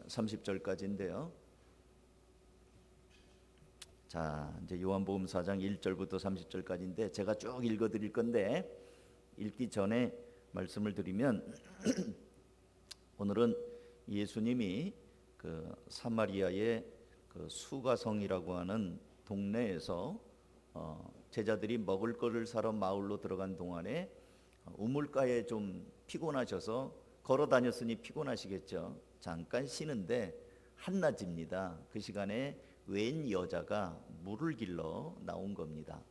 30절까지인데요. 자, 이제 요한복음 4장 1절부터 30절까지인데 제가 쭉 읽어 드릴 건데 읽기 전에 말씀을 드리면 오늘은 예수님이 그 사마리아의 그 수가성이라고 하는 동네에서 제자들이 먹을 것을 사러 마을로 들어간 동안에 우물가에 좀 피곤하셔서 걸어 다녔으니 피곤하시겠죠. 잠깐 쉬는데 한낮입니다. 그 시간에 웬 여자가 물을 길러 나온 겁니다.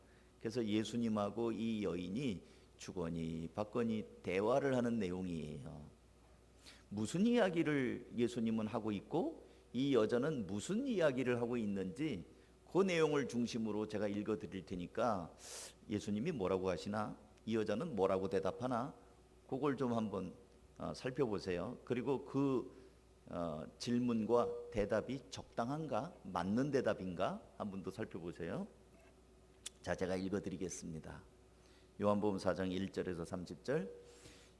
그래서 예수님하고 이 여인이 주거니 받거니 대화를 하는 내용이에요. 무슨 이야기를 예수님은 하고 있고 이 여자는 무슨 이야기를 하고 있는지 그 내용을 중심으로 제가 읽어 드릴 테니까 예수님이 뭐라고 하시나, 이 여자는 뭐라고 대답하나, 그걸 좀 한번 살펴보세요. 그리고 그 질문과 대답이 적당한가, 맞는 대답인가 한번 더 살펴보세요. 자, 제가 읽어 드리겠습니다. 요한복음 4장 1절에서 30절.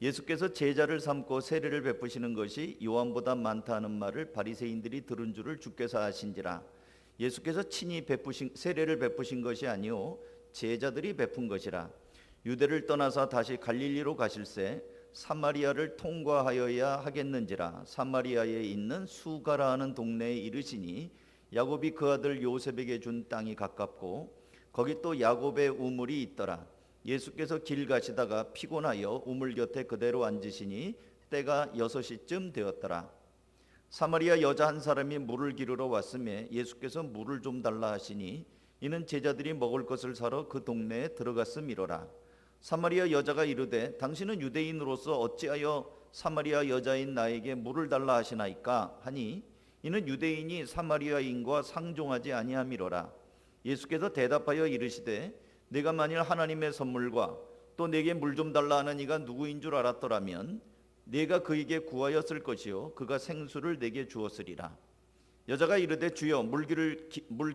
예수께서 제자를 삼고 세례를 베푸시는 것이 요한보다 많다 하는 말을 바리새인들이 들은 줄을 주께서 아신지라. 예수께서 친히 세례를 베푸신 것이 아니요 제자들이 베푼 것이라. 유대를 떠나서 다시 갈릴리로 가실새 사마리아를 통과하여야 하겠는지라. 사마리아에 있는 수가라 하는 동네에 이르시니 야곱이 그 아들 요셉에게 준 땅이 가깝고 거기 또 야곱의 우물이 있더라. 예수께서 길 가시다가 피곤하여 우물 곁에 그대로 앉으시니 때가 6시쯤 되었더라. 사마리아 여자 한 사람이 물을 기르러 왔음에 예수께서 물을 좀 달라 하시니 이는 제자들이 먹을 것을 사러 그 동네에 들어갔음이로라. 사마리아 여자가 이르되 당신은 유대인으로서 어찌하여 사마리아 여자인 나에게 물을 달라 하시나이까 하니 이는 유대인이 사마리아인과 상종하지 아니함이로라. 예수께서 대답하여 이르시되 내가 만일 하나님의 선물과 또 내게 물 좀 달라 하는 이가 누구인 줄 알았더라면 내가 그에게 구하였을 것이요 그가 생수를 내게 주었으리라. 여자가 이르되 주여 물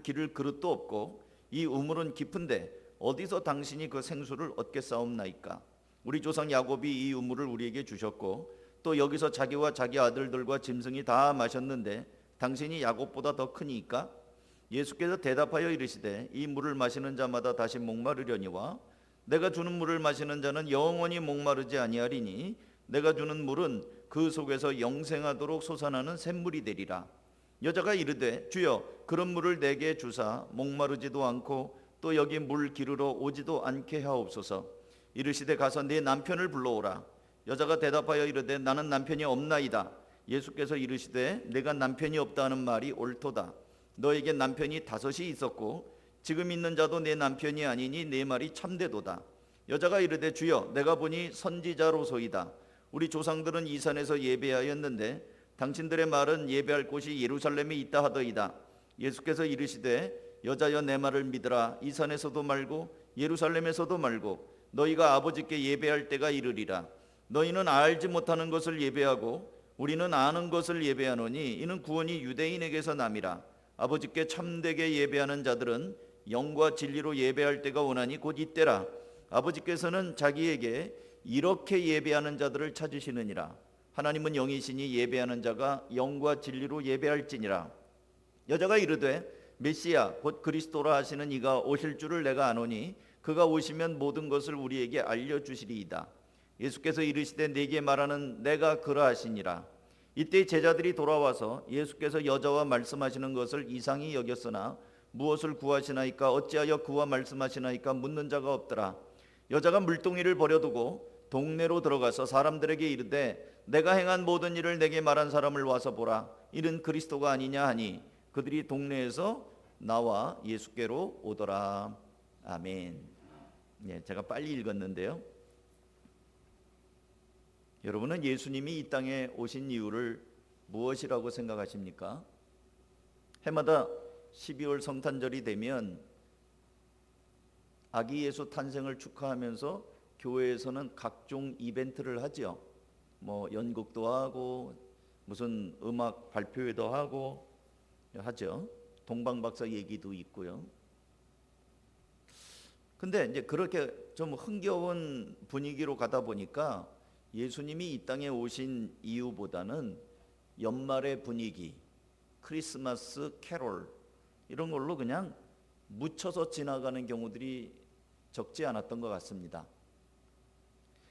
기를 그릇도 없고 이 우물은 깊은데 어디서 당신이 그 생수를 얻겠사옵나이까. 우리 조상 야곱이 이 우물을 우리에게 주셨고 또 여기서 자기와 자기 아들들과 짐승이 다 마셨는데 당신이 야곱보다 더 크니까. 예수께서 대답하여 이르시되 이 물을 마시는 자마다 다시 목마르려니와 내가 주는 물을 마시는 자는 영원히 목마르지 아니하리니 내가 주는 물은 그 속에서 영생하도록 솟아나는 샘물이 되리라. 여자가 이르되 주여 그런 물을 내게 주사 목마르지도 않고 또 여기 물 기르러 오지도 않게 하옵소서. 이르시되 가서 네 남편을 불러오라. 여자가 대답하여 이르되 나는 남편이 없나이다. 예수께서 이르시되 내가 남편이 없다 하는 말이 옳도다. 너에게 남편이 5이 있었고 지금 있는 자도 내 남편이 아니니 내 말이 참되도다. 여자가 이르되 주여 내가 보니 선지자로소이다. 우리 조상들은 이 산에서 예배하였는데 당신들의 말은 예배할 곳이 예루살렘에 있다 하더이다. 예수께서 이르시되 여자여 내 말을 믿으라. 이 산에서도 말고 예루살렘에서도 말고 너희가 아버지께 예배할 때가 이르리라. 너희는 알지 못하는 것을 예배하고 우리는 아는 것을 예배하노니 이는 구원이 유대인에게서 남이라. 아버지께 참되게 예배하는 자들은 영과 진리로 예배할 때가 오나니 곧 이때라. 아버지께서는 자기에게 이렇게 예배하는 자들을 찾으시느니라. 하나님은 영이시니 예배하는 자가 영과 진리로 예배할지니라. 여자가 이르되 메시아 곧 그리스도라 하시는 이가 오실 줄을 내가 아노니 그가 오시면 모든 것을 우리에게 알려주시리이다. 예수께서 이르시되 내게 말하는 내가 그러하시니라. 이때 제자들이 돌아와서 예수께서 여자와 말씀하시는 것을 이상히 여겼으나 무엇을 구하시나이까 어찌하여 그와 말씀하시나이까 묻는 자가 없더라. 여자가 물동이를 버려두고 동네로 들어가서 사람들에게 이르되 내가 행한 모든 일을 내게 말한 사람을 와서 보라. 이는 그리스도가 아니냐 하니 그들이 동네에서 나와 예수께로 오더라. 아멘. 제가 빨리 읽었는데요. 여러분은 예수님이 이 땅에 오신 이유를 무엇이라고 생각하십니까? 해마다 12월 성탄절이 되면 아기 예수 탄생을 축하하면서 교회에서는 각종 이벤트를 하죠. 연극도 하고 무슨 음악 발표회도 하고 하죠. 동방박사 얘기도 있고요. 근데 이제 그렇게 좀 흥겨운 분위기로 가다 보니까 예수님이 이 땅에 오신 이유보다는 연말의 분위기, 크리스마스 캐롤 이런 걸로 그냥 묻혀서 지나가는 경우들이 적지 않았던 것 같습니다.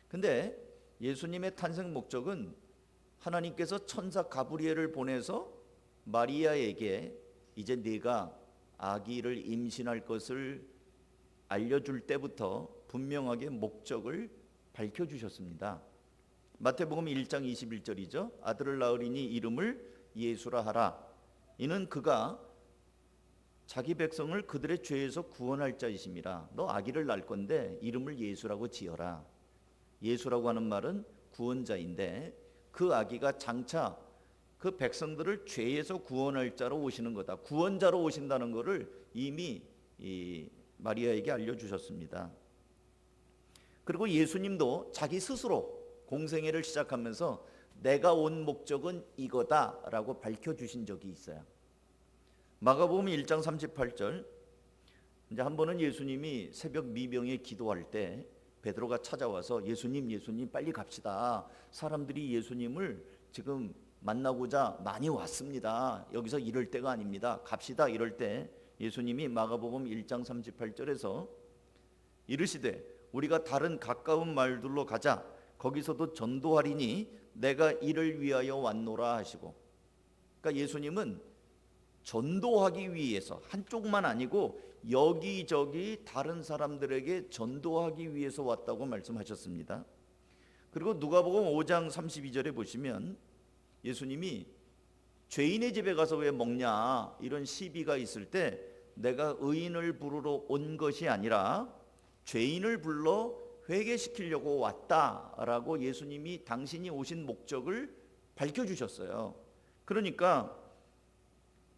근데 예수님의 탄생 목적은 하나님께서 천사 가브리엘을 보내서 마리아에게 이제 네가 아기를 임신할 것을 알려줄 때부터 분명하게 목적을 밝혀주셨습니다. 마태복음 1장 21절이죠. 아들을 낳으리니 이름을 예수라 하라. 이는 그가 자기 백성을 그들의 죄에서 구원할 자이심이라. 너 아기를 낳을 건데 이름을 예수라고 지어라. 예수라고 하는 말은 구원자인데 그 아기가 장차 그 백성들을 죄에서 구원할 자로 오시는 거다. 구원자로 오신다는 것을 이미 이 마리아에게 알려주셨습니다. 그리고 예수님도 자기 스스로 공생애를 시작하면서 내가 온 목적은 이거다라고 밝혀주신 적이 있어요. 마가복음 1장 38절, 이제 한 번은 예수님이 새벽 미명에 기도할 때 베드로가 찾아와서 예수님 빨리 갑시다. 사람들이 예수님을 지금 만나고자 많이 왔습니다. 여기서 이럴 때가 아닙니다. 갑시다. 이럴 때 예수님이 마가복음 1장 38절에서 이르시되 우리가 다른 가까운 말들로 가자. 거기서도 전도하리니 내가 이를 위하여 왔노라 하시고, 그러니까 예수님은 전도하기 위해서 한쪽만 아니고 여기저기 다른 사람들에게 전도하기 위해서 왔다고 말씀하셨습니다. 그리고 누가복음 5장 32절에 보시면 예수님이 죄인의 집에 가서 왜 먹냐 이런 시비가 있을 때 내가 의인을 부르러 온 것이 아니라 죄인을 불러 회개시키려고 왔다라고 예수님이 당신이 오신 목적을 밝혀주셨어요. 그러니까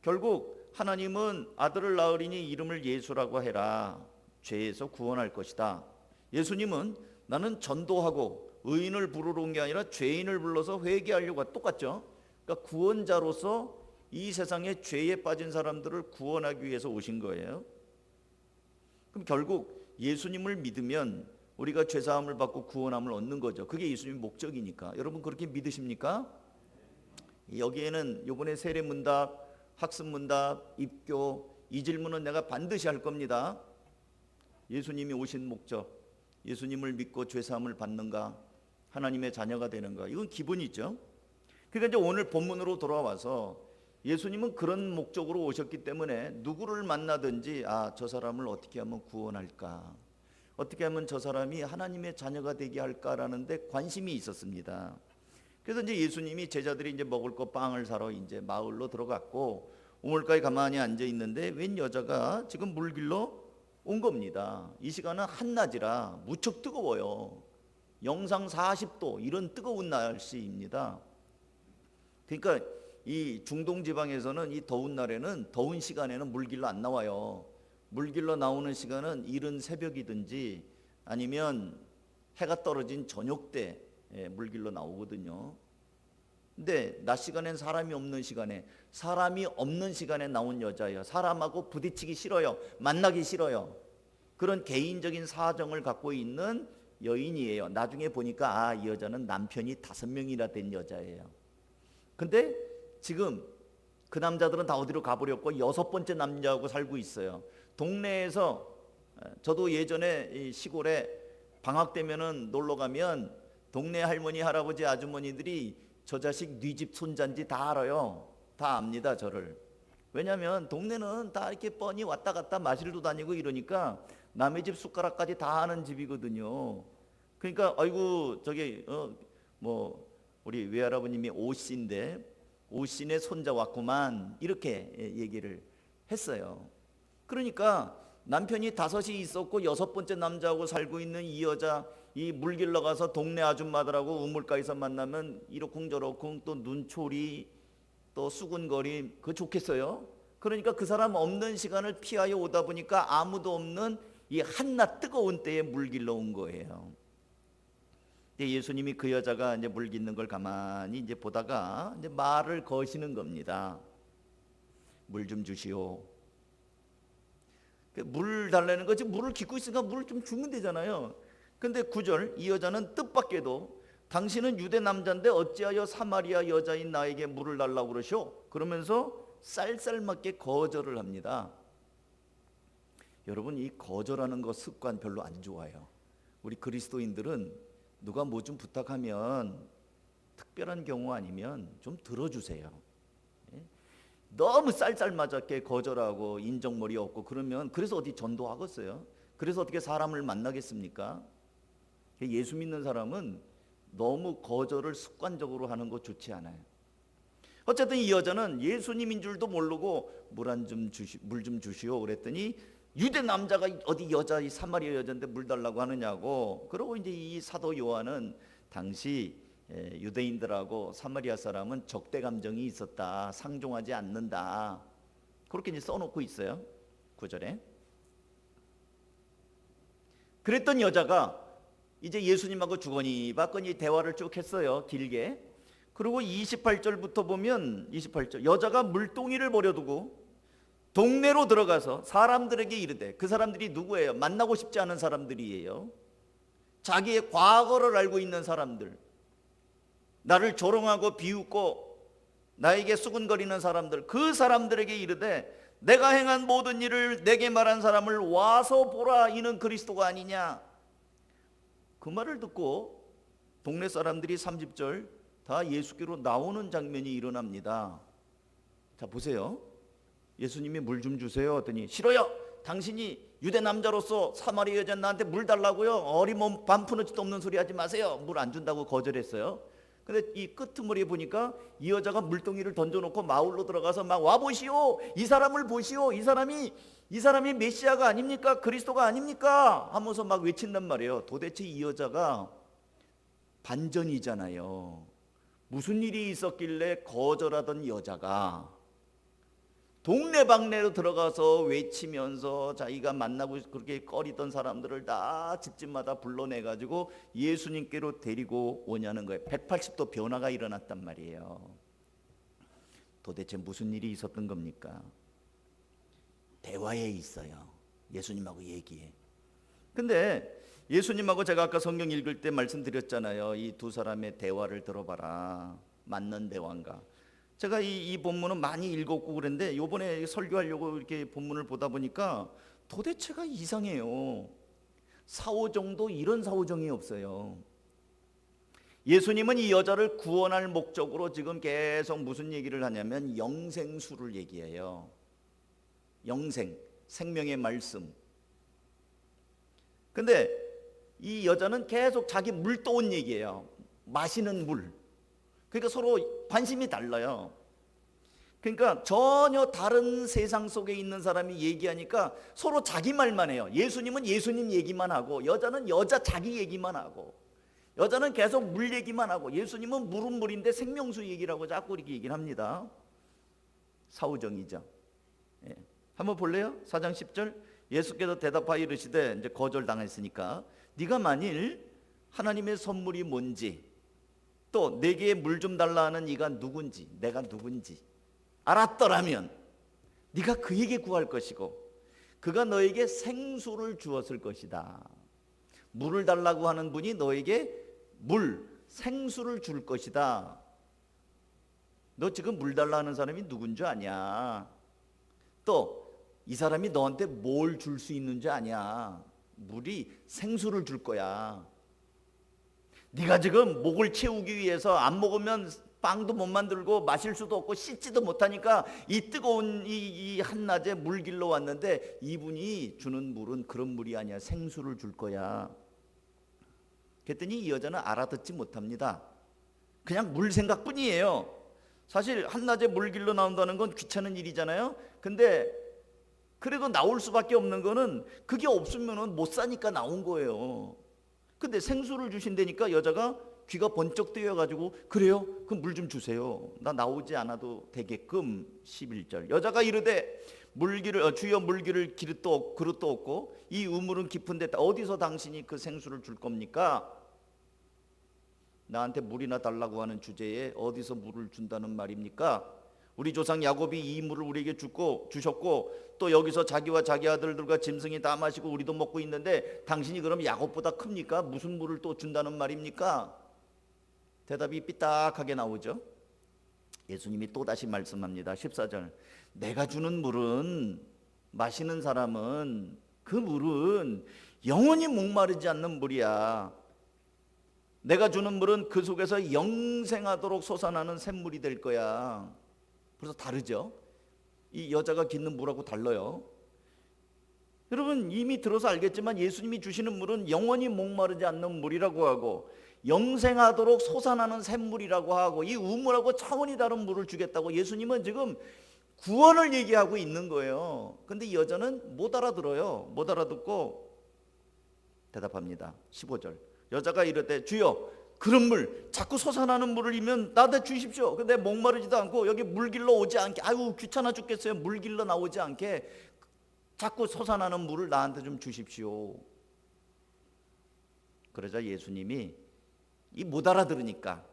결국 하나님은 아들을 낳으리니 이름을 예수라고 해라. 죄에서 구원할 것이다. 예수님은 나는 전도하고 의인을 부르러 온 게 아니라 죄인을 불러서 회개하려고 똑같죠. 그러니까 구원자로서 이 세상에 죄에 빠진 사람들을 구원하기 위해서 오신 거예요. 그럼 결국 예수님을 믿으면 우리가 죄사함을 받고 구원함을 얻는 거죠. 그게 예수님의 목적이니까. 여러분 그렇게 믿으십니까? 여기에는 이번에 세례문답, 학습문답, 입교 이 질문은 내가 반드시 할 겁니다. 예수님이 오신 목적, 예수님을 믿고 죄사함을 받는가, 하나님의 자녀가 되는가, 이건 기본이죠. 그러니까 이제 오늘 본문으로 돌아와서 예수님은 그런 목적으로 오셨기 때문에 누구를 만나든지 저 사람을 어떻게 하면 구원할까, 어떻게 하면 저 사람이 하나님의 자녀가 되게 할까라는 데 관심이 있었습니다. 그래서 이제 예수님이 제자들이 이제 먹을 거 빵을 사러 이제 마을로 들어갔고 우물가에 가만히 앉아 있는데 웬 여자가 지금 물 길러 온 겁니다. 이 시간은 한낮이라 무척 뜨거워요. 영상 40도 이런 뜨거운 날씨입니다. 그러니까 이 중동 지방에서는 이 더운 날에는 더운 시간에는 물 길러 안 나와요. 물 길러 나오는 시간은 이른 새벽이든지 아니면 해가 떨어진 저녁 때 물 길러 나오거든요. 근데 낮 시간엔 사람이 없는 시간에 나온 여자예요. 사람하고 부딪히기 싫어요. 만나기 싫어요. 그런 개인적인 사정을 갖고 있는 여인이에요. 나중에 보니까 이 여자는 남편이 5명이나 된 여자예요. 근데 지금 그 남자들은 다 어디로 가버렸고 6번째 남자하고 살고 있어요. 동네에서 저도 예전에 시골에 방학 되면은 놀러 가면 동네 할머니, 할아버지, 아주머니들이 저 자식 네 집 손자인지 다 알아요. 다 압니다, 저를. 왜냐하면 동네는 다 이렇게 뻔히 왔다 갔다 마실도 다니고 이러니까 남의 집 숟가락까지 다 하는 집이거든요. 그러니까 아이고 저기 우리 외할아버님이 오씨인데 오씨네 손자 왔구만 이렇게 얘기를 했어요. 그러니까 남편이 5이 있었고 6번째 남자하고 살고 있는 이 여자, 이 물 길러 가서 동네 아줌마들하고 우물가에서 만나면 이러쿵저러쿵 또 눈초리 또 수군거림, 그거 좋겠어요? 그러니까 그 사람 없는 시간을 피하여 오다 보니까 아무도 없는 이 한낮 뜨거운 때에 물 길러 온 거예요. 예수님이 그 여자가 이제 물 깃는 걸 가만히 이제 보다가 이제 말을 거시는 겁니다. 물 좀 주시오. 물 달라는 거지, 물을 깃고 있으니까 물을 좀 주면 되잖아요. 근데 9절, 이 여자는 뜻밖에도 당신은 유대 남자인데 어찌하여 사마리아 여자인 나에게 물을 달라고 그러시오? 그러면서 쌀쌀맞게 거절을 합니다. 여러분, 이 거절하는 거 습관 별로 안 좋아요. 우리 그리스도인들은 누가 뭐 좀 부탁하면 특별한 경우 아니면 좀 들어주세요. 너무 쌀쌀맞게 거절하고 인정머리 없고 그러면 그래서 어디 전도하겠어요? 그래서 어떻게 사람을 만나겠습니까? 예수 믿는 사람은 너무 거절을 습관적으로 하는 거 좋지 않아요. 어쨌든 이 여자는 예수님인 줄도 모르고 물 좀 주시오 그랬더니 유대 남자가 어디 여자, 이 사마리아 여자인데 물 달라고 하느냐고. 그러고 이제 이 사도 요한은 당시 유대인들하고 사마리아 사람은 적대 감정이 있었다, 상종하지 않는다, 그렇게 이제 써놓고 있어요, 9절에. 그랬던 여자가 이제 예수님하고 주거니 받거니 대화를 쭉 했어요, 길게. 그리고 28절부터 보면 28절, 여자가 물동이를 버려두고 동네로 들어가서 사람들에게 이르되, 그 사람들이 누구예요? 만나고 싶지 않은 사람들이에요. 자기의 과거를 알고 있는 사람들, 나를 조롱하고 비웃고 나에게 수근거리는 사람들, 그 사람들에게 이르되 내가 행한 모든 일을 내게 말한 사람을 와서 보라, 이는 그리스도가 아니냐. 그 말을 듣고 동네 사람들이 30절 다 예수께로 나오는 장면이 일어납니다. 자, 보세요. 예수님이 물 좀 주세요 하더니 싫어요. 당신이 유대 남자로서 사마리아 여자 나한테 물 달라고요? 어리몸 반푸너지도 없는 소리 하지 마세요. 물 안 준다고 거절했어요. 근데 이 끄트머리에 보니까 이 여자가 물동이를 던져놓고 마을로 들어가서 막 와보시오, 이 사람을 보시오, 이 사람이 메시아가 아닙니까? 그리스도가 아닙니까? 하면서 막 외친단 말이에요. 도대체 이 여자가 반전이잖아요. 무슨 일이 있었길래 거절하던 여자가 동네방네로 들어가서 외치면서 자기가 만나고 그렇게 꺼리던 사람들을 다 집집마다 불러내가지고 예수님께로 데리고 오냐는 거예요. 180도 변화가 일어났단 말이에요. 도대체 무슨 일이 있었던 겁니까? 대화에 있어요. 예수님하고 얘기해. 근데 예수님하고 제가 아까 성경 읽을 때 말씀드렸잖아요. 이 두 사람의 대화를 들어봐라. 맞는 대화인가? 제가 이 본문은 많이 읽었고 그랬는데 이번에 설교하려고 이렇게 본문을 보다 보니까 도대체가 이상해요. 사오정도 이런 사오정이 없어요. 예수님은 이 여자를 구원할 목적으로 지금 계속 무슨 얘기를 하냐면 영생수를 얘기해요. 영생, 생명의 말씀. 근데 이 여자는 계속 자기 물 떠온 얘기예요. 마시는 물. 그러니까 서로 관심이 달라요. 그러니까 전혀 다른 세상 속에 있는 사람이 얘기하니까 서로 자기 말만 해요. 예수님은 예수님 얘기만 하고, 여자는 여자 자기 얘기만 하고, 여자는 계속 물 얘기만 하고, 예수님은 물은 물인데 생명수 얘기라고 자꾸 이렇게 얘기를 합니다. 사우정이죠. 예. 한번 볼래요? 4장 10절. 예수께서 대답하여 이르시되, 이제 거절당했으니까, 네가 만일 하나님의 선물이 뭔지, 또 내게 물 좀 달라 하는 이가 누군지, 내가 누군지 알았더라면 네가 그에게 구할 것이고 그가 너에게 생수를 주었을 것이다. 물을 달라고 하는 분이 너에게 생수를 줄 것이다. 너 지금 물 달라 하는 사람이 누군 줄 아냐? 또 이 사람이 너한테 뭘 줄 수 있는 줄 아냐? 물이 생수를 줄 거야. 네가 지금 목을 채우기 위해서 안 먹으면 빵도 못 만들고 마실 수도 없고 씻지도 못하니까 이 뜨거운 이 한낮에 물 길러 왔는데 이분이 주는 물은 그런 물이 아니야. 생수를 줄 거야. 그랬더니 이 여자는 알아듣지 못합니다. 그냥 물 생각뿐이에요. 사실 한낮에 물 길러 나온다는 건 귀찮은 일이잖아요. 근데 그래도 나올 수밖에 없는 거는 그게 없으면 못 사니까 나온 거예요. 근데 생수를 주신다니까 여자가 귀가 번쩍 뜨여가지고 그래요? 그럼 물 좀 주세요. 나 나오지 않아도 되게끔. 11절. 여자가 이르되 주여 물기를 그릇도 없고 이 우물은 깊은데 어디서 당신이 그 생수를 줄 겁니까? 나한테 물이나 달라고 하는 주제에 어디서 물을 준다는 말입니까? 우리 조상 야곱이 이 물을 우리에게 주셨고 또 여기서 자기와 자기 아들들과 짐승이 다 마시고 우리도 먹고 있는데 당신이 그럼 야곱보다 큽니까? 무슨 물을 또 준다는 말입니까? 대답이 삐딱하게 나오죠. 예수님이 또다시 말씀합니다. 14절, 내가 주는 물은, 마시는 사람은 그 물은 영원히 목마르지 않는 물이야. 내가 주는 물은 그 속에서 영생하도록 솟아나는 샘물이 될 거야. 그래서 다르죠. 이 여자가 깃는 물하고 달라요. 여러분 이미 들어서 알겠지만 예수님이 주시는 물은 영원히 목마르지 않는 물이라고 하고 영생하도록 솟아나는 샘물이라고 하고, 이 우물하고 차원이 다른 물을 주겠다고 예수님은 지금 구원을 얘기하고 있는 거예요. 근데 이 여자는 못 알아들어요. 못 알아듣고 대답합니다. 15절, 여자가 이르되 주여, 그런 물, 자꾸 솟아나는 물을 이면 나한테 주십시오. 근데 목마르지도 않고 여기 물 길러 오지 않게, 아유 귀찮아 죽겠어요. 물 길러 나오지 않게 자꾸 솟아나는 물을 나한테 좀 주십시오. 그러자 예수님이 이 못 알아들으니까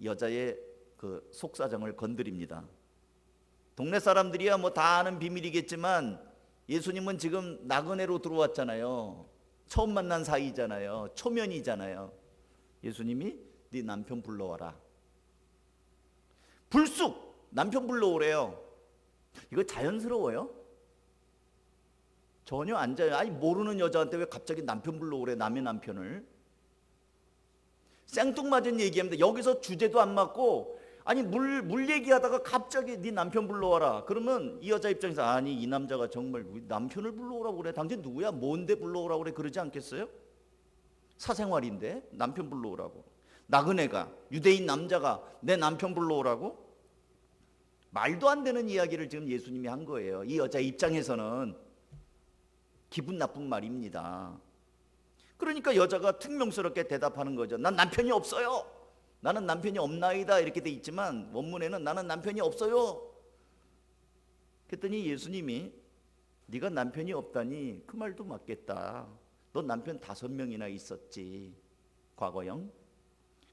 여자의 그 속사정을 건드립니다. 동네 사람들이야 뭐 다 아는 비밀이겠지만 예수님은 지금 나그네로 들어왔잖아요. 처음 만난 사이잖아요. 초면이잖아요. 예수님이 네 남편 불러와라. 불쑥 남편 불러오래요. 이거 자연스러워요? 전혀 안 자요. 아니 모르는 여자한테 왜 갑자기 남편 불러오래, 남의 남편을. 생뚱맞은 얘기합니다. 여기서 주제도 안 맞고, 아니 물 얘기하다가 갑자기 네 남편 불러와라. 그러면 이 여자 입장에서 아니 이 남자가 정말 남편을 불러오라고 그래. 당신 누구야? 뭔데 불러오라고 그래? 그러지 않겠어요? 사생활인데 남편 불러오라고. 나그네가, 유대인 남자가 내 남편 불러오라고? 말도 안 되는 이야기를 지금 예수님이 한 거예요. 이 여자 입장에서는 기분 나쁜 말입니다. 그러니까 여자가 퉁명스럽게 대답하는 거죠. 난 남편이 없어요. 나는 남편이 없나이다 이렇게 돼 있지만 원문에는 나는 남편이 없어요. 그랬더니 예수님이 네가 남편이 없다니 그 말도 맞겠다. 너 남편 5명이나 있었지, 과거형.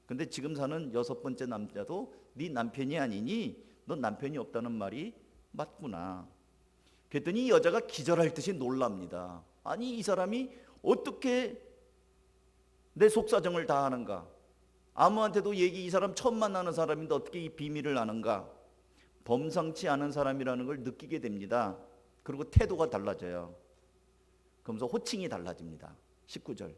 근데 지금 사는 6번째 남자도 네 남편이 아니니 너 남편이 없다는 말이 맞구나. 그랬더니 이 여자가 기절할 듯이 놀랍니다. 아니 이 사람이 어떻게 내 속사정을 다 아는가? 아무한테도 이 사람 처음 만나는 사람인데 어떻게 이 비밀을 아는가? 범상치 않은 사람이라는 걸 느끼게 됩니다. 그리고 태도가 달라져요. 그러면서 호칭이 달라집니다. 19절,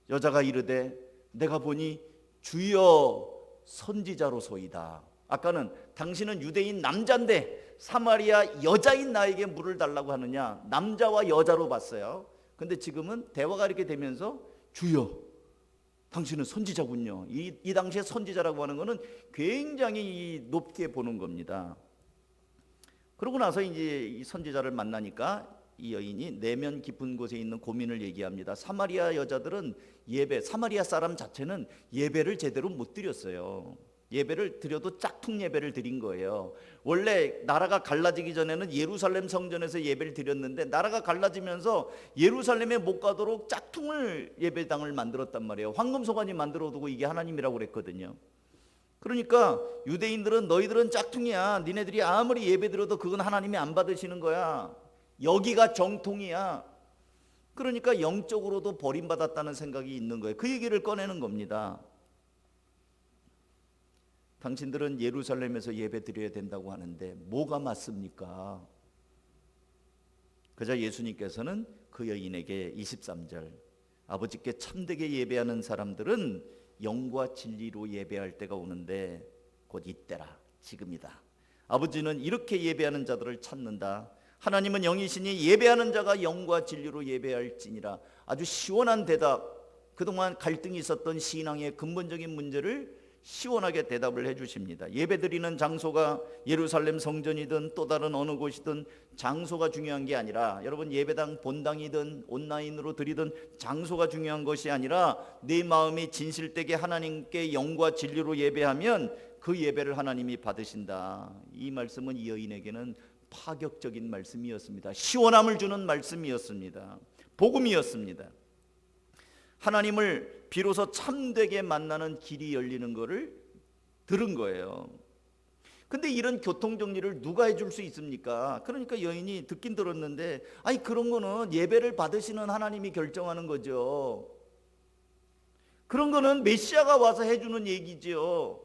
여자가 이르되 내가 보니 주여 선지자로소이다. 아까는 당신은 유대인 남자인데 사마리아 여자인 나에게 물을 달라고 하느냐, 남자와 여자로 봤어요. 근데 지금은 대화가 이렇게 되면서 주여 당신은 선지자군요. 이 당시에 선지자라고 하는 것은 굉장히 높게 보는 겁니다. 그러고 나서 이제 이 선지자를 만나니까 이 여인이 내면 깊은 곳에 있는 고민을 얘기합니다. 사마리아 여자들은 사마리아 사람 자체는 예배를 제대로 못 드렸어요. 예배를 드려도 짝퉁 예배를 드린 거예요. 원래 나라가 갈라지기 전에는 예루살렘 성전에서 예배를 드렸는데 나라가 갈라지면서 예루살렘에 못 가도록 짝퉁을 예배당을 만들었단 말이에요. 황금소관이 만들어두고 이게 하나님이라고 그랬거든요. 그러니까 유대인들은 너희들은 짝퉁이야. 니네들이 아무리 예배 드려도 그건 하나님이 안 받으시는 거야. 여기가 정통이야. 그러니까 영적으로도 버림받았다는 생각이 있는 거예요. 그 얘기를 꺼내는 겁니다. 당신들은 예루살렘에서 예배 드려야 된다고 하는데 뭐가 맞습니까? 그러자 예수님께서는 그 여인에게 23절, 아버지께 참되게 예배하는 사람들은 영과 진리로 예배할 때가 오는데 곧 이때라, 지금이다. 아버지는 이렇게 예배하는 자들을 찾는다. 하나님은 영이시니 예배하는 자가 영과 진리로 예배할지니라. 아주 시원한 대답, 그동안 갈등이 있었던 신앙의 근본적인 문제를 시원하게 대답을 해주십니다. 예배드리는 장소가 예루살렘 성전이든 또 다른 어느 곳이든 장소가 중요한 게 아니라, 여러분 예배당 본당이든 온라인으로 드리든 장소가 중요한 것이 아니라 내 마음이 진실되게 하나님께 영과 진리로 예배하면 그 예배를 하나님이 받으신다. 이 말씀은 이 여인에게는 파격적인 말씀이었습니다. 시원함을 주는 말씀이었습니다. 복음이었습니다. 하나님을 비로소 참되게 만나는 길이 열리는 것을 들은 거예요. 근데 이런 교통정리를 누가 해줄 수 있습니까? 그러니까 여인이 듣긴 들었는데, 아니 그런 거는 예배를 받으시는 하나님이 결정하는 거죠. 그런 거는 메시아가 와서 해주는 얘기지요.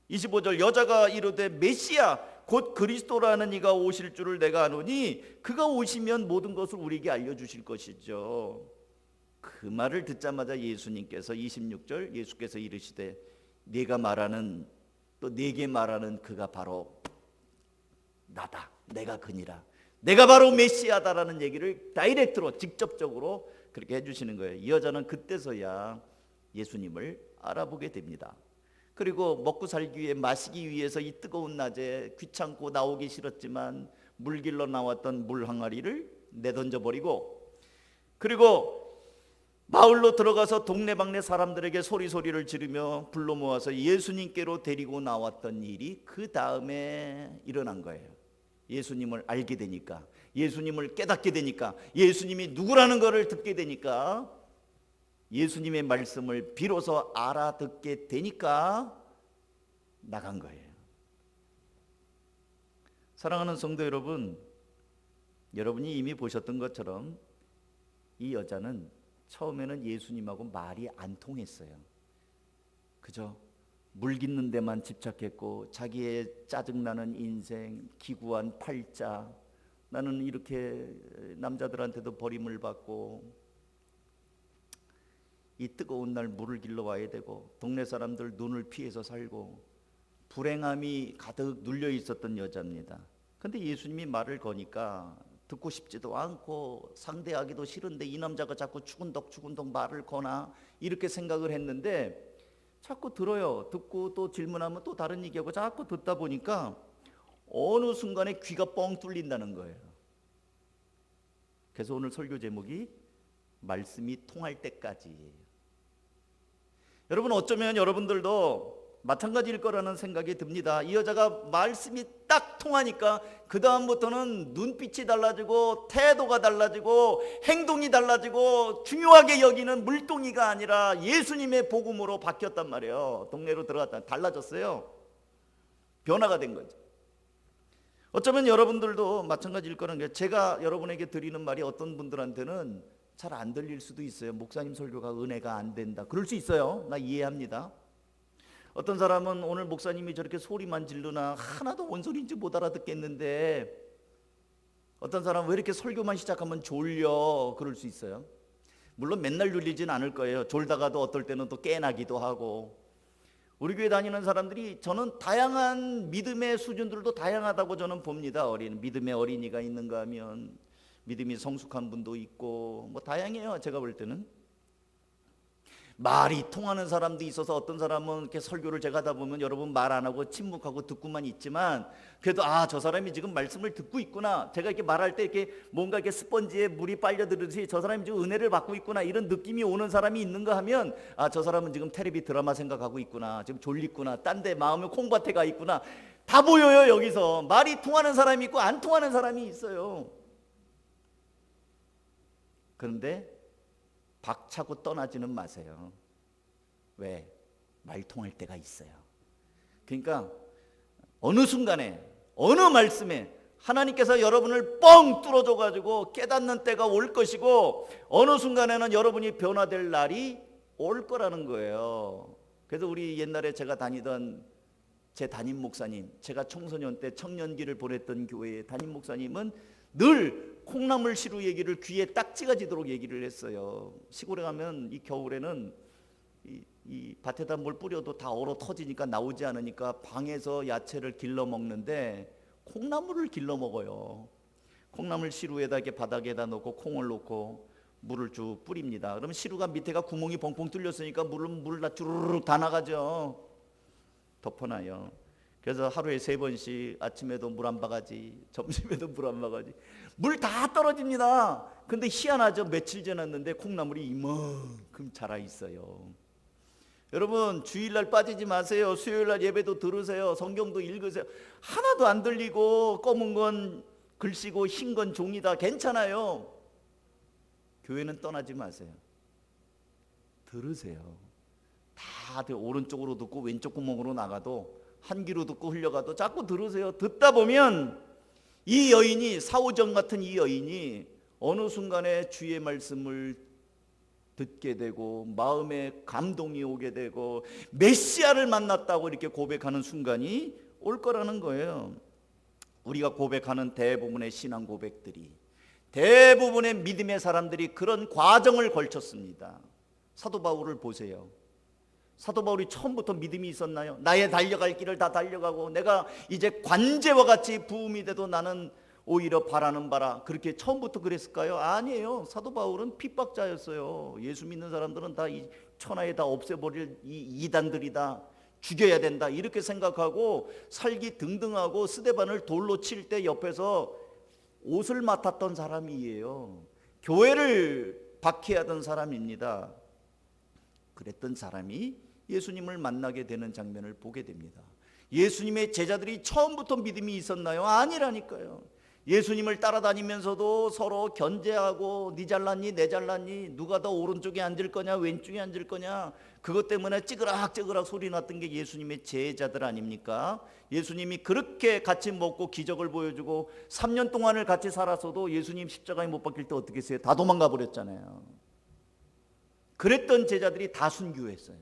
25절 여자가 이르되 메시아 곧 그리스도라는 이가 오실 줄을 내가 아노니 그가 오시면 모든 것을 우리에게 알려주실 것이죠. 그 말을 듣자마자 예수님께서 26절 예수께서 이르시되 네가 말하는 또 네게 말하는 그가 바로 나다. 내가 그니라. 내가 바로 메시아다라는 얘기를 다이렉트로 직접적으로 그렇게 해주시는 거예요. 이 여자는 그때서야 예수님을 알아보게 됩니다. 그리고 먹고 살기 위해 마시기 위해서 이 뜨거운 낮에 귀찮고 나오기 싫었지만 물 길러 나왔던 물 항아리를 내던져 버리고, 그리고 마을로 들어가서 동네방네 사람들에게 소리소리를 지르며 불러 모아서 예수님께로 데리고 나왔던 일이 그 다음에 일어난 거예요. 예수님을 알게 되니까, 예수님을 깨닫게 되니까, 예수님이 누구라는 것을 듣게 되니까, 예수님의 말씀을 비로소 알아듣게 되니까 나간 거예요. 사랑하는 성도 여러분, 여러분이 이미 보셨던 것처럼 이 여자는 처음에는 예수님하고 말이 안 통했어요. 그죠? 물 깃는 데만 집착했고, 자기의 짜증나는 인생, 기구한 팔자, 나는 이렇게 남자들한테도 버림을 받고 이 뜨거운 날 물을 길러 와야 되고 동네 사람들 눈을 피해서 살고 불행함이 가득 눌려 있었던 여자입니다. 근데 예수님이 말을 거니까 듣고 싶지도 않고 상대하기도 싫은데 이 남자가 자꾸 추근덕추근덕 말을 거나 이렇게 생각을 했는데 자꾸 들어요. 듣고 또 질문하면 또 다른 얘기하고 자꾸 듣다 보니까 어느 순간에 귀가 뻥 뚫린다는 거예요. 그래서 오늘 설교 제목이 말씀이 통할 때까지예요. 여러분, 어쩌면 여러분들도 마찬가지일 거라는 생각이 듭니다. 이 여자가 말씀이 딱 통하니까 그 다음부터는 눈빛이 달라지고 태도가 달라지고 행동이 달라지고 중요하게 여기는 물동이가 아니라 예수님의 복음으로 바뀌었단 말이에요. 동네로 들어갔다 달라졌어요. 변화가 된 거죠. 어쩌면 여러분들도 마찬가지일 거라는 게, 제가 여러분에게 드리는 말이 어떤 분들한테는 잘 안 들릴 수도 있어요. 목사님 설교가 은혜가 안 된다, 그럴 수 있어요. 나 이해합니다. 어떤 사람은 오늘 목사님이 저렇게 소리만 지르나 하나도 뭔 소리인지 못 알아듣겠는데, 어떤 사람은 왜 이렇게 설교만 시작하면 졸려, 그럴 수 있어요. 물론 맨날 졸리진 않을 거예요. 졸다가도 어떨 때는 또 깨나기도 하고. 우리 교회 다니는 사람들이, 저는 다양한 믿음의 수준들도 다양하다고 저는 봅니다. 믿음의 어린이가 있는가 하면 믿음이 성숙한 분도 있고 뭐 다양해요. 제가 볼 때는 말이 통하는 사람도 있어서, 어떤 사람은 이렇게 설교를 제가 하다 보면 여러분 말 안 하고 침묵하고 듣고만 있지만 그래도 저 사람이 지금 말씀을 듣고 있구나, 제가 이렇게 말할 때 이렇게 뭔가 이렇게 스펀지에 물이 빨려들듯이 저 사람이 지금 은혜를 받고 있구나, 이런 느낌이 오는 사람이 있는가 하면 저 사람은 지금 텔레비 드라마 생각하고 있구나, 지금 졸리구나, 딴 데 마음이 콩밭에 가 있구나, 다 보여요. 여기서 말이 통하는 사람이 있고 안 통하는 사람이 있어요. 그런데 박차고 떠나지는 마세요. 왜? 말 통할 때가 있어요. 그러니까 어느 순간에 어느 말씀에 하나님께서 여러분을 뻥 뚫어줘 가지고 깨닫는 때가 올 것이고, 어느 순간에는 여러분이 변화될 날이 올 거라는 거예요. 그래서 우리 옛날에 제가 다니던 제 담임 목사님, 제가 청소년 때 청년기를 보냈던 교회의 담임 목사님은 늘 콩나물 시루 얘기를 귀에 딱지가 지도록 얘기를 했어요. 시골에 가면 이 겨울에는 이 밭에다 뭘 뿌려도 다 얼어 터지니까 나오지 않으니까 방에서 야채를 길러 먹는데 콩나물을 길러 먹어요. 콩나물 시루에다 이렇게 바닥에다 놓고 콩을 놓고 물을 쭉 뿌립니다. 그러면 시루가 밑에가 구멍이 펑펑 뚫렸으니까 물을 다 주르륵 다 나가죠. 덮어놔요. 그래서 하루에 3번씩, 아침에도 물 한 바가지, 점심에도 물 한 바가지, 물 다 떨어집니다. 근데 희한하죠. 며칠 지났는데 콩나물이 이만큼 자라 있어요. 여러분, 주일날 빠지지 마세요. 수요일날 예배도 들으세요. 성경도 읽으세요. 하나도 안 들리고 검은 건 글씨고 흰 건 종이다, 괜찮아요. 교회는 떠나지 마세요. 들으세요. 다들 오른쪽으로 듣고 왼쪽 구멍으로 나가도, 한 귀로 듣고 흘려가도 자꾸 들으세요. 듣다 보면 이 여인이, 사오정 같은 이 여인이 어느 순간에 주의 말씀을 듣게 되고 마음에 감동이 오게 되고 메시아를 만났다고 이렇게 고백하는 순간이 올 거라는 거예요. 우리가 고백하는 대부분의 신앙 고백들이, 대부분의 믿음의 사람들이 그런 과정을 걸쳤습니다. 사도 바울을 보세요. 사도 바울이 처음부터 믿음이 있었나요? 나의 달려갈 길을 다 달려가고 내가 이제 관제와 같이 부음이 돼도 나는 오히려 바라는 바라, 그렇게 처음부터 그랬을까요? 아니에요. 사도 바울은 핍박자였어요. 예수 믿는 사람들은 다 이 천하에 다 없애버릴 이 이단들이다, 죽여야 된다, 이렇게 생각하고 살기 등등하고 스데반을 돌로 칠 때 옆에서 옷을 맡았던 사람이에요. 교회를 박해하던 사람입니다. 그랬던 사람이 예수님을 만나게 되는 장면을 보게 됩니다. 예수님의 제자들이 처음부터 믿음이 있었나요? 아니라니까요. 예수님을 따라다니면서도 서로 견제하고 네 잘났니 내 잘났니, 누가 더 오른쪽에 앉을 거냐 왼쪽에 앉을 거냐, 그것 때문에 찌그락찌그락 소리 났던 게 예수님의 제자들 아닙니까? 예수님이 그렇게 같이 먹고 기적을 보여주고 3년 동안을 같이 살았어도 예수님 십자가에 못 박힐 때 어떻게 했어요? 다 도망가 버렸잖아요. 그랬던 제자들이 다 순교했어요.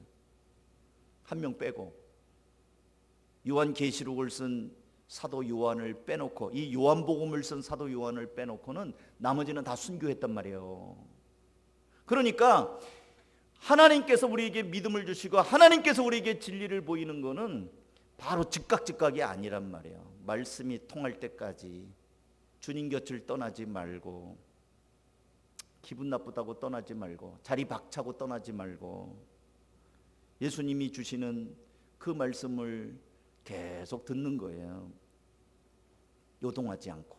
한 명 빼고. 요한계시록을 쓴 사도 요한을 빼놓고, 이 요한복음을 쓴 사도 요한을 빼놓고는 나머지는 다 순교했단 말이에요. 그러니까 하나님께서 우리에게 믿음을 주시고 하나님께서 우리에게 진리를 보이는 거는 바로 즉각즉각이 아니란 말이에요. 말씀이 통할 때까지 주님 곁을 떠나지 말고, 기분 나쁘다고 떠나지 말고, 자리 박차고 떠나지 말고, 예수님이 주시는 그 말씀을 계속 듣는 거예요. 요동하지 않고.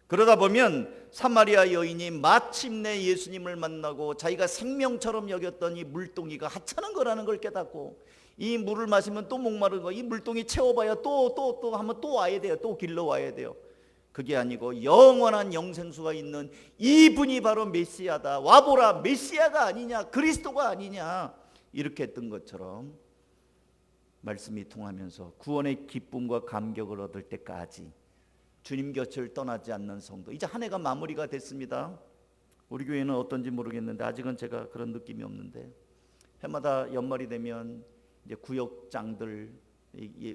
그러다 보면 사마리아 여인이 마침내 예수님을 만나고 자기가 생명처럼 여겼던 이 물동이가 하찮은 거라는 걸 깨닫고, 이 물을 마시면 또 목마른 거, 이 물동이 채워봐야 또 하면 또 와야 돼요. 또 길러 와야 돼요. 그게 아니고 영원한 영생수가 있는 이분이 바로 메시아다, 와보라, 메시아가 아니냐, 그리스도가 아니냐, 이렇게 했던 것처럼 말씀이 통하면서 구원의 기쁨과 감격을 얻을 때까지 주님 곁을 떠나지 않는 성도. 이제 한 해가 마무리가 됐습니다. 우리 교회는 어떤지 모르겠는데 아직은 제가 그런 느낌이 없는데, 해마다 연말이 되면 이제 구역장들,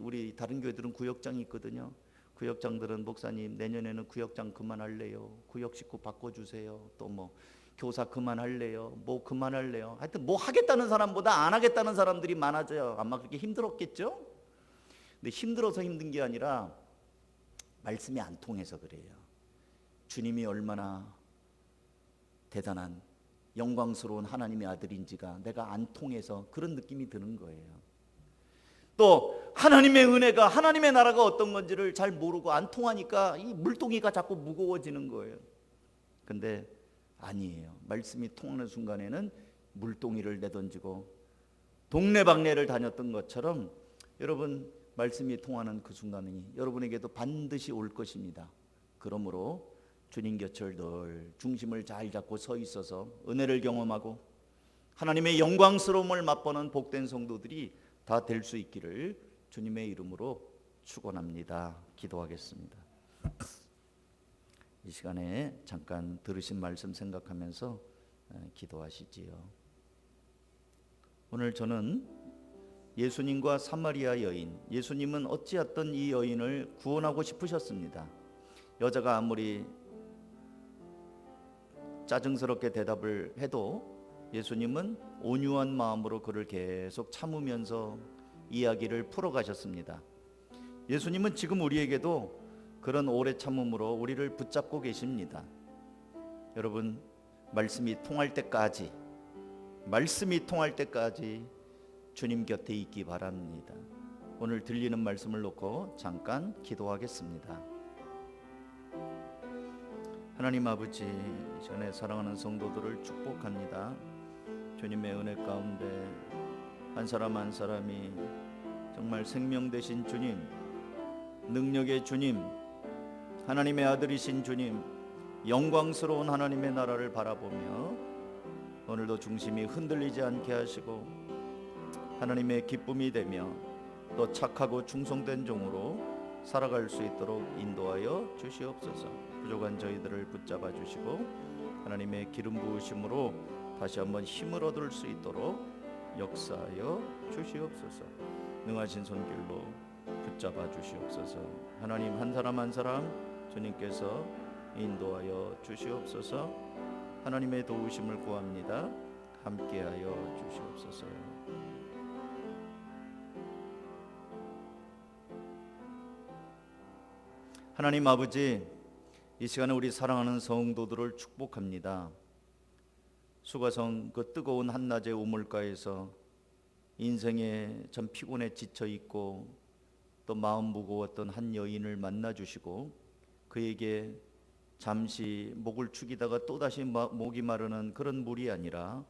우리 다른 교회들은 구역장이 있거든요. 구역장들은 목사님 내년에는 구역장 그만할래요, 구역 식구 바꿔주세요, 또 뭐 교사 그만할래요, 뭐 그만할래요, 하여튼 뭐 하겠다는 사람보다 안 하겠다는 사람들이 많아져요. 아마 그렇게 힘들었겠죠. 근데 힘들어서 힘든 게 아니라 말씀이 안 통해서 그래요. 주님이 얼마나 대단한 영광스러운 하나님의 아들인지가 내가 안 통해서 그런 느낌이 드는 거예요. 또 하나님의 은혜가, 하나님의 나라가 어떤 건지를 잘 모르고 안 통하니까 이 물동이가 자꾸 무거워지는 거예요. 근데 아니에요. 말씀이 통하는 순간에는 물동이를 내던지고 동네방네를 다녔던 것처럼 여러분, 말씀이 통하는 그 순간이 여러분에게도 반드시 올 것입니다. 그러므로 주님 곁을 늘 중심을 잘 잡고 서 있어서 은혜를 경험하고 하나님의 영광스러움을 맛보는 복된 성도들이 다 될 수 있기를 주님의 이름으로 축원합니다. 기도하겠습니다. 이 시간에 잠깐 들으신 말씀 생각하면서 기도하시지요. 오늘 저는 예수님과 사마리아 여인, 예수님은 어찌했든 이 여인을 구원하고 싶으셨습니다. 여자가 아무리 짜증스럽게 대답을 해도 예수님은 온유한 마음으로 그를 계속 참으면서 이야기를 풀어가셨습니다. 예수님은 지금 우리에게도 그런 오래 참음으로 우리를 붙잡고 계십니다. 여러분, 말씀이 통할 때까지 주님 곁에 있기 바랍니다. 오늘 들리는 말씀을 놓고 잠깐 기도하겠습니다. 하나님 아버지, 이 시간에 사랑하는 성도들을 축복합니다. 주님의 은혜 가운데 한 사람 한 사람이 정말 생명 되신 주님, 능력의 주님, 하나님의 아들이신 주님, 영광스러운 하나님의 나라를 바라보며 오늘도 중심이 흔들리지 않게 하시고 하나님의 기쁨이 되며 또 착하고 충성된 종으로 살아갈 수 있도록 인도하여 주시옵소서. 부족한 저희들을 붙잡아 주시고 하나님의 기름 부으심으로 다시 한번 힘을 얻을 수 있도록 역사하여 주시옵소서. 능하신 손길로 붙잡아 주시옵소서. 하나님, 한 사람 한 사람 주님께서 인도하여 주시옵소서. 하나님의 도우심을 구합니다. 함께하여 주시옵소서. 하나님 아버지, 이 시간에 우리 사랑하는 성도들을 축복합니다. 수가성 그 뜨거운 한낮의 우물가에서 인생에 참 피곤에 지쳐 있고 또 마음 무거웠던 한 여인을 만나 주시고 그에게 잠시 목을 축이다가 또다시 목이 마르는 그런 물이 아니라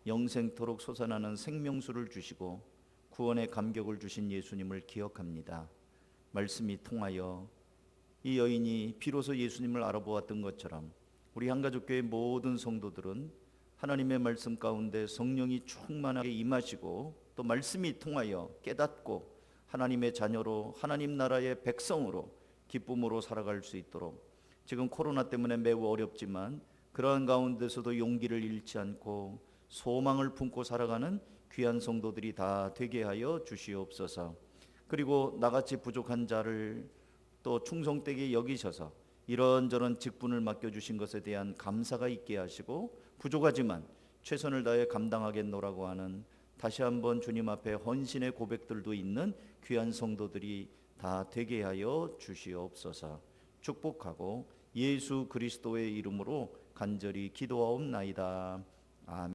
영생토록 솟아나는 생명수를 주시고 구원의 감격을 주신 예수님을 기억합니다. 말씀이 통하여 이 여인이 비로소 예수님을 알아보았던 것처럼 우리 한가족교회 모든 성도들은 하나님의 말씀 가운데 성령이 충만하게 임하시고 또 말씀이 통하여 깨닫고 하나님의 자녀로 하나님 나라의 백성으로 기쁨으로 살아갈 수 있도록 지금 코로나 때문에 매우 어렵지만 그러한 가운데서도 용기를 잃지 않고 소망을 품고 살아가는 귀한 성도들이 다 되게 하여 주시옵소서. 그리고 나같이 부족한 자를 또 충성되게 여기셔서 이런저런 직분을 맡겨주신 것에 대한 감사가 있게 하시고 부족하지만 최선을 다해 감당하겠노라고 하는 다시 한번 주님 앞에 헌신의 고백들도 있는 귀한 성도들이 다 되게 하여 주시옵소서. 축복하고 예수 그리스도의 이름으로 간절히 기도하옵나이다. 아멘.